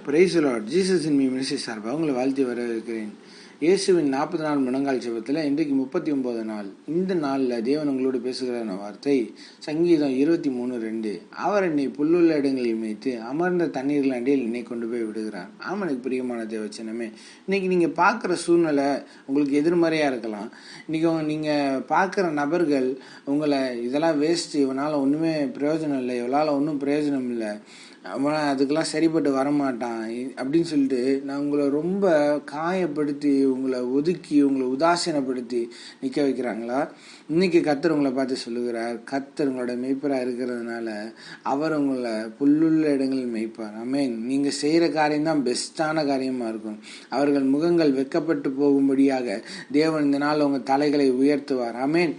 Praise the Lord. Jesus in me ministry சார்பாக உங்களை வாழ்த்தி வரவேற்கிறேன். இயேசுவின் 40 நாள் முழங்கால் ஜெபத்தில் இன்றைக்கு 39 நாள். இந்த நாளில் தேவன் உங்களோடு பேசுகிற வார்த்தை சங்கீதம் 23:2. அவர் என்னை புல்லுள்ள இடங்களில் மேய்த்து அமர்ந்த தண்ணீர்கள் அண்டியில் என்னை கொண்டு போய் விடுகிறார். ஆமனுக்கு பிரியமான தேவச்சனமே, இன்னைக்கு நீங்கள் பார்க்குற சூழ்நிலை உங்களுக்கு எதிர்மறையாக இருக்கலாம். இன்றைக்கி நீங்கள் பார்க்குற நபர்கள் உங்களை இதெல்லாம் வேஸ்ட்டு, இவனால் ஒன்றுமே பிரயோஜனம் இல்லை, இவளால் ஒன்றும் பிரயோஜனம் இல்லை, அவன் அதுக்கெல்லாம் சரிப்பட்டு வரமாட்டான் அப்படின்னு சொல்லிட்டு நான் உங்களை ரொம்ப காயப்படுத்தி, உங்களை ஒதுக்கி, உங்களை உதாசீனப்படுத்தி நிற்க வைக்கிறாங்களா? இன்னைக்கு கர்த்தர் உங்களை பார்த்து சொல்லுகிறார், கர்த்தர் உங்களோட மெய்ப்பராக இருக்கிறதுனால அவர் உங்களை புல்லுள்ள இடங்களில் மெய்ப்பார். ஆமென். நீங்கள் செய்கிற காரியம்தான் பெஸ்ட்டான காரியமாக இருக்கும். அவர்கள் முகங்கள் வெட்கப்பட்டு போகும்படியாக தேவன் இந்த நாள் உங்கள் தலைகளை உயர்த்துவார். ஆமென்.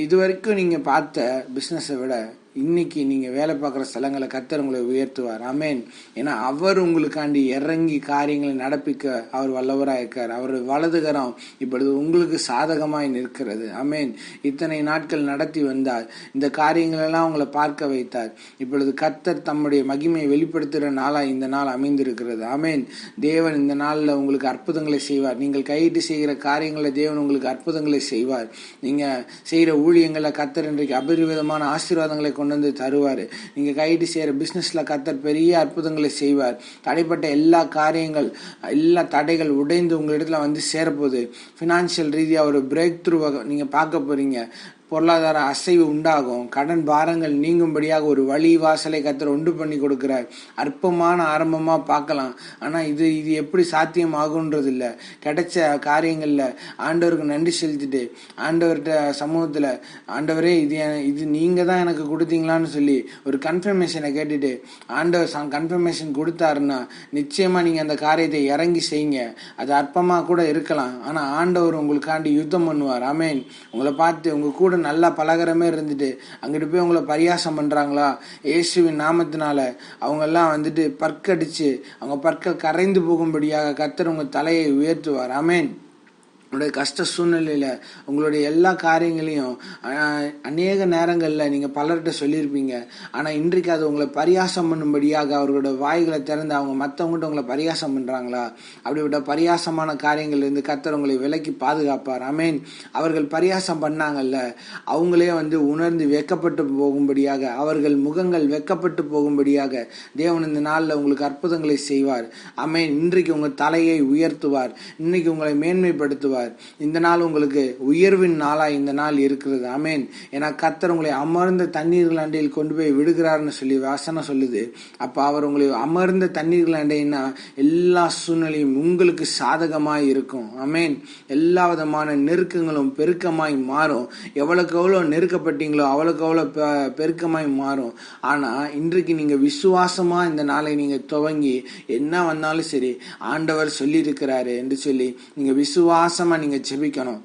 இதுவரைக்கும் நீங்கள் பார்த்த பிஸ்னஸை விட இன்னைக்கு நீங்கள் வேலை பார்க்குற ஸ்தலங்களை கர்த்தர் உங்களை உயர்த்துவார். ஆமென். ஏன்னா அவர் உங்களுக்காண்டி இறங்கி காரியங்களை நடப்பிக்க அவர் வல்லவராக இருக்கார். அவர் வலதுகரம் இப்பொழுது உங்களுக்கு சாதகமாய் நிற்கிறது. ஆமென். இத்தனை நாட்கள் நடத்தி வந்தார், இந்த காரியங்களெல்லாம் உங்களை பார்க்க வைத்தார். இப்பொழுது கர்த்தர் தம்முடைய மகிமையை வெளிப்படுத்துகிற நாளாக இந்த நாள் அமைந்திருக்கிறது. ஆமென். தேவன் இந்த நாளில் உங்களுக்கு அற்புதங்களை செய்வார். நீங்கள் கையிட்டு செய்கிற காரியங்களை தேவன் உங்களுக்கு அற்புதங்களை செய்வார். நீங்கள் செய்கிற ஊழியங்களை கர்த்தர் இன்றைக்கு அபரிவிதமான ஆசீர்வாதங்களை கொண்டு வந்து தருவார். நீங்கள் கையிட்டு செய்கிற பிஸ்னஸில் கர்த்தர் பெரிய அற்புதங்களை செய்வார். தடைப்பட்ட எல்லா காரியங்கள், எல்லா தடைகள் உடைந்து உங்களிடத்துல வந்து சேரப்போகுது. ஃபினான்ஷியல் ரீதியாக ஒரு பிரேக் த்ரூ நீங்கள் பார்க்க போகிறீங்க. பொருளாதார அசைவு உண்டாகும். கடன் பாரங்கள் நீங்கும்படியாக ஒரு வழி வாசலை கர்த்தர் உண்டு பண்ணி கொடுக்கிறார். அற்பமான ஆரம்பமாக பார்க்கலாம், ஆனால் இது எப்படி சாத்தியம் ஆகுன்றது இல்லை. கிடைச்ச காரியங்களில் ஆண்டவருக்கு நன்றி செலுத்திட்டு ஆண்டவர்கிட்ட சமூகத்தில், ஆண்டவரே இது நீங்கள் தான் எனக்கு கொடுத்தீங்களான்னு சொல்லி ஒரு கன்ஃபர்மேஷனை கேட்டுட்டு ஆண்டவர் கன்ஃபர்மேஷன் கொடுத்தாருன்னா நிச்சயமாக நீங்கள் அந்த காரியத்தை இறங்கி செய்யுங்க. அது அற்பமாக கூட இருக்கலாம், ஆனால் ஆண்டவர் உங்களுக்காண்டி யுத்தம் பண்ணுவார். ஆமென். உங்களை பார்த்து உங்கள் கூட நல்லா பலகரமே இருந்துட்டு அங்கிட்டு போய் உங்களை பரியாசம் பண்றாங்களா, இயேசுவின் நாமத்தினால அவங்க எல்லாம் வந்துட்டு பற்கடிச்சு அவங்க பற்கள் கரைந்து போகும்படியாக கர்த்தர் உங்க தலையை உயர்த்துவார். ஆமென். உங்களுடைய கஷ்ட சூழ்நிலையில் உங்களுடைய எல்லா காரியங்களையும் அநேக நேரங்களில் நீங்கள் பலர்கிட்ட சொல்லியிருப்பீங்க. ஆனால் இன்றைக்கு அது உங்களை பரியாசம் பண்ணும்படியாக அவர்களோட வாய்களை திறந்து அவங்க மற்றவங்ககிட்ட உங்களை பரியாசம் பண்ணுறாங்களா? அப்படிப்பட்ட பரியாசமான காரியங்கள்லேருந்து கர்த்தர் உங்களை விலக்கி பாதுகாப்பார். ஆமென். அவர்கள் பரியாசம் பண்ணாங்கல்ல, அவங்களே வந்து உணர்ந்து வெட்கப்பட்டு போகும்படியாக, அவர்கள் முகங்கள் வெட்கப்பட்டு போகும்படியாக தேவன் இந்த நாளில் உங்களுக்கு அற்புதங்களை செய்வார். ஆமென். இன்றைக்கு உங்கள் தலையை உயர்த்துவார். இன்னைக்கு உங்களை மேன்மைப்படுத்துவார். இந்த நாள் உங்களுக்கு உயர்வின் நாளாய் இந்த நாள் இருக்கிறது. ஆமென். ஏன்னா கர்த்தர் உங்களை அமர்ந்த தண்ணீர்கள் அண்டையில் கொண்டு போய் விடுகிறார்னு சொல்லி வாசனை சொல்லுது. அப்போ அவர் உங்களை அமர்ந்த தண்ணீர்கள் அண்டைன்னா எல்லா சூழ்நிலையும் உங்களுக்கு சாதகமாய் இருக்கும். ஆமென். எல்லா விதமான நெருக்கங்களும் பெருக்கமாய் மாறும். எவ்வளவுக்கு எவ்வளோ நெருக்கப்பட்டீங்களோ அவ்வளவுக்கு எவ்வளோ பெருக்கமாய் மாறும். ஆனால் இன்றைக்கு நீங்கள் விசுவாசமா இந்த நாளை நீங்கள் துவங்கி என்ன வந்தாலும் சரி ஆண்டவர் சொல்லி இருக்கிறாரு என்று சொல்லி நீங்கள் விசுவாசம் நீங்க ஜெபிக்கணும்.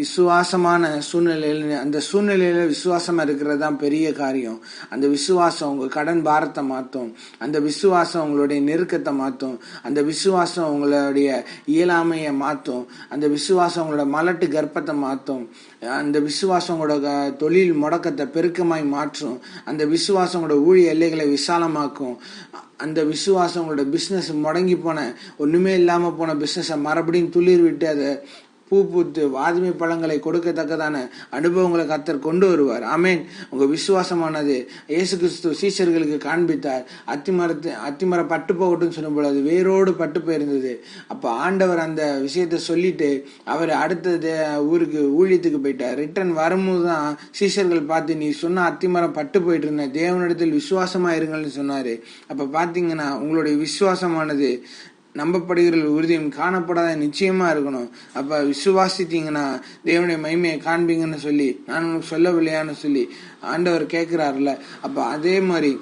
விசுவாசமான சூழ்நிலையில, அந்த சூழ்நிலையில விசுவாசமா இருக்கிறது தான் பெரிய காரியம். அந்த விசுவாசம் உங்க கடன் பாரத்தை மாற்றும். அந்த விசுவாசம் உங்களுடைய நெருக்கத்தை மாற்றும். அந்த விசுவாசம் உங்களுடைய இயலாமையை மாற்றும். அந்த விசுவாசம் உங்களோட மலட்டு கர்ப்பத்தை மாற்றும். அந்த விசுவாசம் உங்களோட தொழில் முடக்கத்தை பெருக்கமாய் மாற்றும். அந்த விசுவாசம் உங்களோட ஊழிய எல்லைகளை விசாலமாக்கும். அந்த விசுவாசம் உங்களோட பிஸ்னஸ் முடங்கி போன, ஒன்றுமே இல்லாமல் போன பிஸ்னஸை மறுபடியும் துளிர் விட்டு அதை பூ பூத்து வாதுமை பழங்களை கொடுக்கத்தக்கதான அனுபவங்களை கர்த்தர் கொண்டு வருவார். ஆமென். உங்க விசுவாசமானது இயேசு கிறிஸ்து சீஷர்களுக்கு காண்பித்தார். அத்திமர பட்டு போகட்டும் சொன்ன போல அது வேரோடு பட்டு போயிருந்தது. அப்போ ஆண்டவர் அந்த விஷயத்த சொல்லிட்டு அவர் அடுத்த ஊருக்கு ஊழியத்துக்கு போயிட்டார். ரிட்டர்ன் வரும்போது தான் சீஷர்கள் பார்த்து, நீ சொன்ன அத்திமரம் பட்டு போயிட்டு இருந்த, தேவனிடத்தில் விசுவாசமா இருங்கள்னு சொன்னாரு. அப்ப பாத்தீங்கன்னா உங்களுடைய விசுவாசமானது நம்பப்படுகிற உறுதியும் காணப்படாத நிச்சயமா இருக்கணும். அப்ப விசுவாசித்தீங்கன்னா தேவனுடைய மகிமையை காண்பீங்கன்னு சொல்லி நான் உங்களுக்கு சொல்லவில்லையான்னு சொல்லி ஆண்டவர் கேட்கிறாருல. அப்ப அதே மாதிரி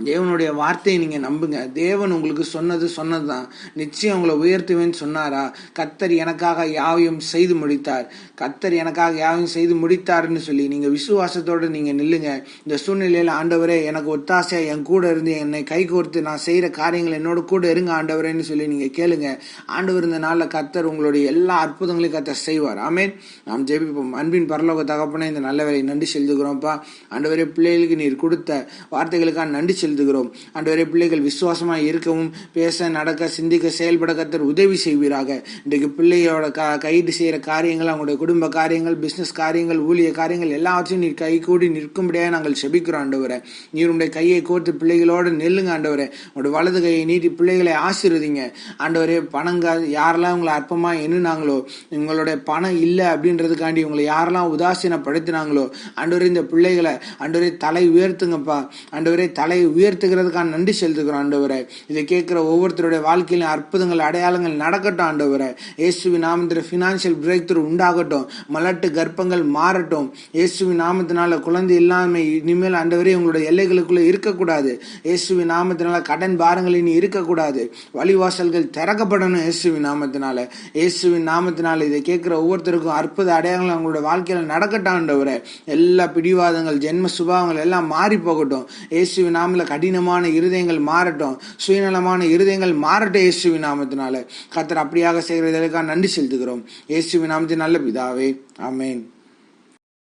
தேவனுடைய வார்த்தையை நீங்க நம்புங்க. தேவன் உங்களுக்கு சொன்னதுதான். நிச்சயம் உங்களை உயர்த்துவேன்னு சொன்னாரா? கர்த்தர் எனக்காக யாவையும் செய்து முடித்தார், கர்த்தர் எனக்காக யாவையும் செய்து முடித்தாருன்னு சொல்லி நீங்க விசுவாசத்தோட நீங்க நில்லுங்க. இந்த சூழ்நிலையில ஆண்டவரே எனக்கு ஒத்தாசையா என் கூட இருந்து என்னை கை கோர்த்து நான் செய்யற காரியங்கள் என்னோட கூட இருங்க ஆண்டவரேன்னு சொல்லி நீங்க கேளுங்க. ஆண்டவர் இந்த நாள்ல கர்த்தர் உங்களுடைய எல்லா அற்புதங்களையும் கர்த்தர் செய்வார். ஆமென். நாம் ஜெபிப்போம். அன்பின் பரலோக தகப்பனே, இந்த நல்ல வேலை நன்றி செலுத்துகிறோம்ப்பா. ஆண்டவரே, பிள்ளைகளுக்கு நீர் கொடுத்த வார்த்தைகளுக்காக நன்றி செலுத்துகிறோம். ஆண்டவரே, பிள்ளைகள் விசுவாசமாக இருக்கவும், பேச, நடக்க, சிந்திக்க, செயல்பட கர்த்தர் உதவி செய்வீராக. இன்றைக்கு பிள்ளையோட கைது செய்கிற காரியங்கள், அவங்களுடைய குடும்ப காரியங்கள், பிஸ்னஸ் காரியங்கள், ஊழிய காரியங்கள் எல்லாவற்றையும் நீர் கை கூடி நிற்கும்படியாக நாங்கள் செபிக்கிறோம். ஆண்டவரே, நீர் உடைய கையை கோர்த்து பிள்ளைகளோடு நெல்லுங்க. ஆண்டவரே, உங்களுடைய வலது கையை நீட்டி பிள்ளைகளை ஆசீர்வதிங்க. ஆண்டவரே, பணங்க யாரெல்லாம் உங்களை அற்பமாக எண்ணினாங்களோ, உங்களுடைய பணம் இல்லை அப்படின்றதுக்காண்டி உங்களை யாரெல்லாம் உதாசீனப்படுத்தினாங்களோ, ஆண்டவரே, இந்த பிள்ளைகளை ஆண்டவரே தலை உயர்த்துங்கப்பா. ஆண்டவரே, தலை உயர்த்துகிறதுக்கான நன்றி செலுத்துகிறோம். ஆண்டவரே, இதை கேட்கிற ஒவ்வொருத்தருடைய வாழ்க்கையிலும் அற்புதங்கள், அடையாளங்கள் நடக்கட்டும். ஆண்டவரே, இயேசுவின் நாமத்தில் ஃபினான்ஷியல் பிரேக் த்ரூ உண்டாகட்டும். மலட்டு கர்ப்பங்கள் மாறட்டும். இயேசுவின் நாமத்தினால குழந்தை இல்லாமை இனிமேல் ஆண்டவரே உங்களுடைய எல்லைகளுக்குள்ள இருக்கக்கூடாது. இயேசுவின் நாமத்தினால கடன் பாரங்கள் இனி இருக்கக்கூடாது. வழிவாசல்கள் திறக்கப்படணும். இயேசுவின் நாமத்தினால, இயேசுவின் நாமத்தினால இதை கேட்கிற ஒவ்வொருத்தருக்கும் அற்புத அடையாளங்கள் அவங்களோட வாழ்க்கையில நடக்கட்டும். ஆண்டவரே, எல்லா பிடிவாதங்கள், ஜென்ம சுபாவங்கள் எல்லாம் மாறி போகட்டும். இயேசுவின் நாமத்தில் கடினமான இருதயங்கள் மாறட்டும். சுயநலமான இருதயங்கள் மாறட்டும். இயேசுவின் நாமத்தினால கர்த்தர் அப்படியாக செய்கிறதற்காக நன்றி செலுத்துகிறோம். இயேசுவின் நாமத்தின் நல்ல பிதாவே, ஆமென்.